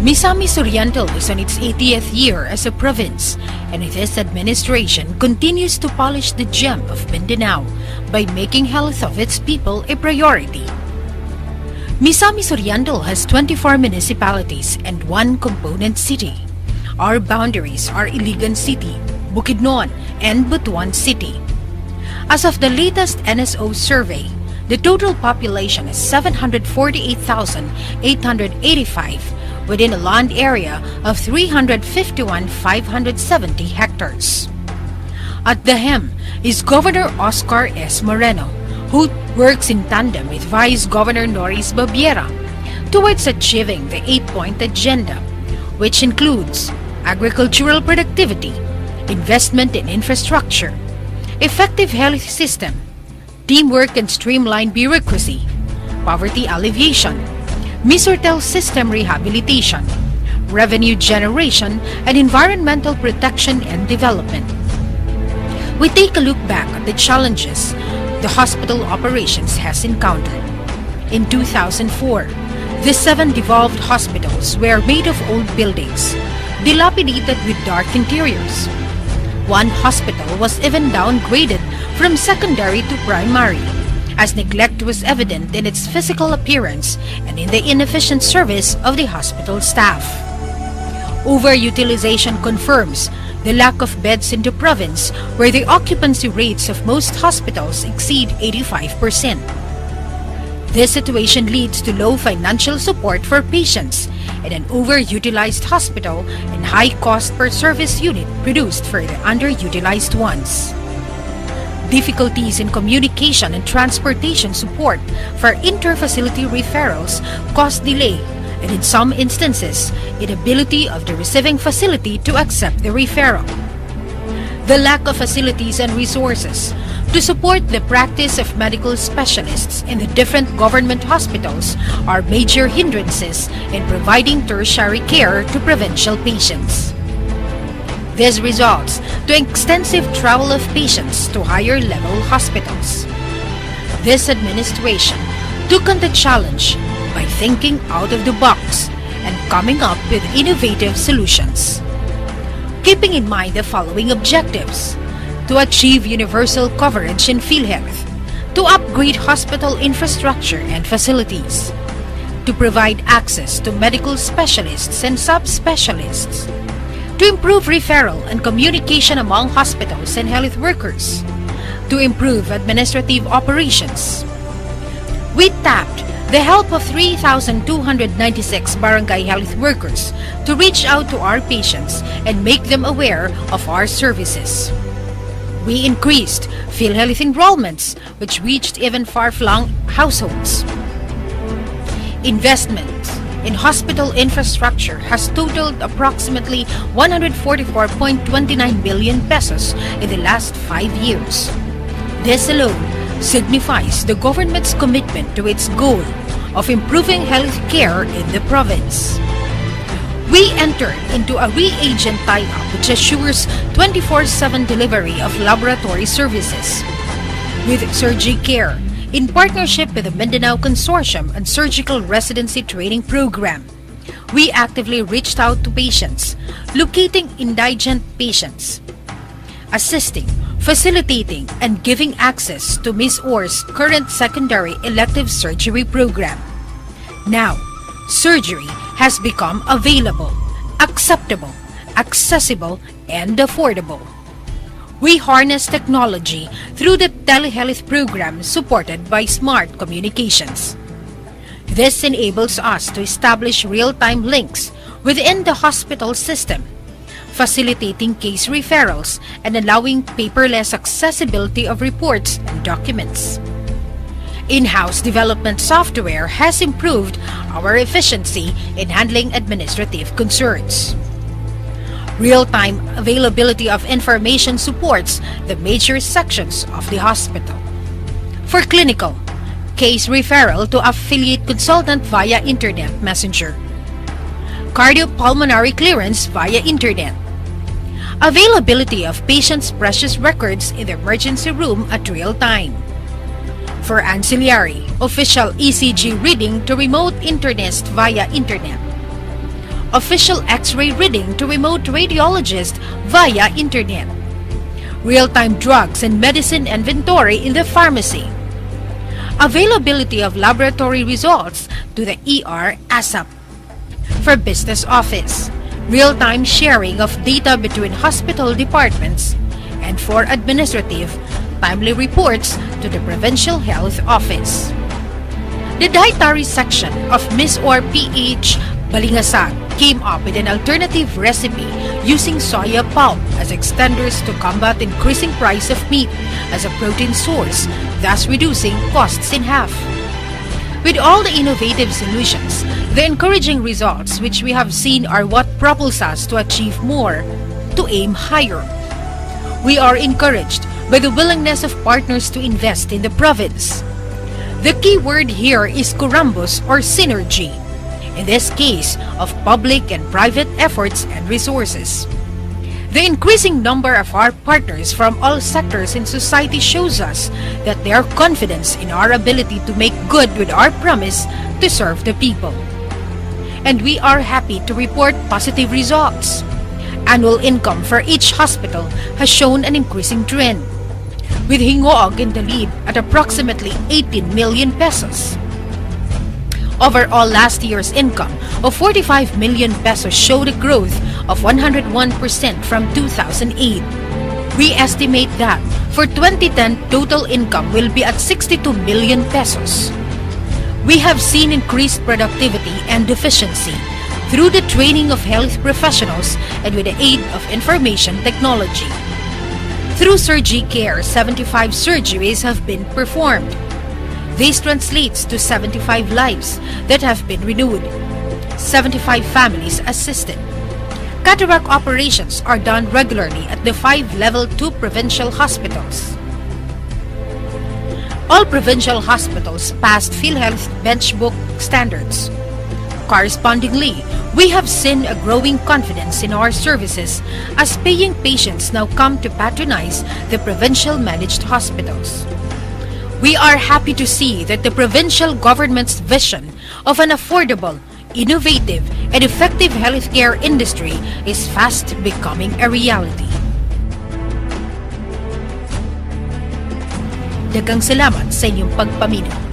Misamis Oriental is on its 80th year as a province, and this administration continues to polish the gem of Mindanao by making health of its people a priority. Misamis Oriental has 24 municipalities and one component city. Our boundaries are Iligan City, Bukidnon, and Butuan City. As of the latest NSO survey, the total population is 748,885 within a land area of 351,570 hectares. At the helm is Governor Oscar S. Moreno, who works in tandem with Vice Governor Norris Babiera towards achieving the 8-point agenda, which includes agricultural productivity, investment in infrastructure, effective health system, teamwork and streamlined bureaucracy, poverty alleviation, Misortel system rehabilitation, revenue generation, and environmental protection and development. We take a look back at the challenges the hospital operations has encountered. In 2004, the 7 devolved hospitals were made of old buildings, dilapidated with dark interiors. One hospital was even downgraded from secondary to primary, as neglect was evident in its physical appearance and in the inefficient service of the hospital staff. Overutilization confirms the lack of beds in the province, where the occupancy rates of most hospitals exceed 85%. This situation leads to low financial support for patients and an overutilized hospital and high cost per service unit produced for the underutilized ones. Difficulties in communication and transportation support for inter-facility referrals cause delay and in some instances, inability of the receiving facility to accept the referral. The lack of facilities and resources to support the practice of medical specialists in the different government hospitals are major hindrances in providing tertiary care to provincial patients. This results to extensive travel of patients to higher-level hospitals. This administration took on the challenge by thinking out of the box and coming up with innovative solutions. Keeping in mind the following objectives: to achieve universal coverage in PhilHealth, to upgrade hospital infrastructure and facilities, to provide access to medical specialists and subspecialists, to improve referral and communication among hospitals and health workers, to improve administrative operations. We tapped the help of 3,296 barangay health workers to reach out to our patients and make them aware of our services. We increased PhilHealth enrollments, which reached even far-flung households. Investment in hospital infrastructure has totaled approximately 144.29 billion pesos in the last 5 years. This alone signifies the government's commitment to its goal of improving health care in the province. We entered into a reagent tie-up which assures 24/7 delivery of laboratory services. With SurgiCare, in partnership with the Mindanao Consortium and Surgical Residency Training Program, we actively reached out to patients, locating indigent patients, assisting, facilitating, and giving access to Ms. Orr's current secondary elective surgery program. Now, surgery has become available, acceptable, accessible, and affordable. We harness technology through the telehealth program supported by smart communications. This enables us to establish real-time links within the hospital system, facilitating case referrals and allowing paperless accessibility of reports and documents. In-house development software has improved our efficiency in handling administrative concerns. Real-time availability of information supports the major sections of the hospital. For clinical, case referral to affiliate consultant via Internet Messenger. Cardiopulmonary clearance via Internet. Availability of patients' precious records in the emergency room at real time. For ancillary, official ECG reading to remote internist via Internet. official X-ray reading to remote radiologist via internet, real-time drugs and medicine inventory in the pharmacy, availability of laboratory results to the ER ASAP. For business office, real-time sharing of data between hospital departments, and for administrative, timely reports to the Provincial Health Office. The dietary section of Miss or PH Balingasag came up with an alternative recipe using soya pulp as extenders to combat increasing price of meat as a protein source, thus reducing costs in half. With all the innovative solutions, the encouraging results which we have seen are what propels us to achieve more, to aim higher. We are encouraged by the willingness of partners to invest in the province. The key word here is kurambos or synergy, in this case of public and private efforts and resources. The increasing number of our partners from all sectors in society shows us that their confidence in our ability to make good with our promise to serve the people. And we are happy to report positive results. Annual income for each hospital has shown an increasing trend, with Hingoog in the lead at approximately 18 million pesos. Overall, last year's income of 45 million pesos showed a growth of 101% from 2008. We estimate that for 2010, total income will be at 62 million pesos. We have seen increased productivity and efficiency through the training of health professionals and with the aid of information technology. Through SurgiCare, 75 surgeries have been performed. This translates to 75 lives that have been renewed, 75 families assisted. Cataract operations are done regularly at the 5 Level 2 provincial hospitals. All provincial hospitals passed PhilHealth Benchbook standards. Correspondingly, we have seen a growing confidence in our services as paying patients now come to patronize the provincial managed hospitals. We are happy to see that the provincial government's vision of an affordable, innovative, and effective healthcare industry is fast becoming a reality. Daghang salamat sa inyong pagpamina.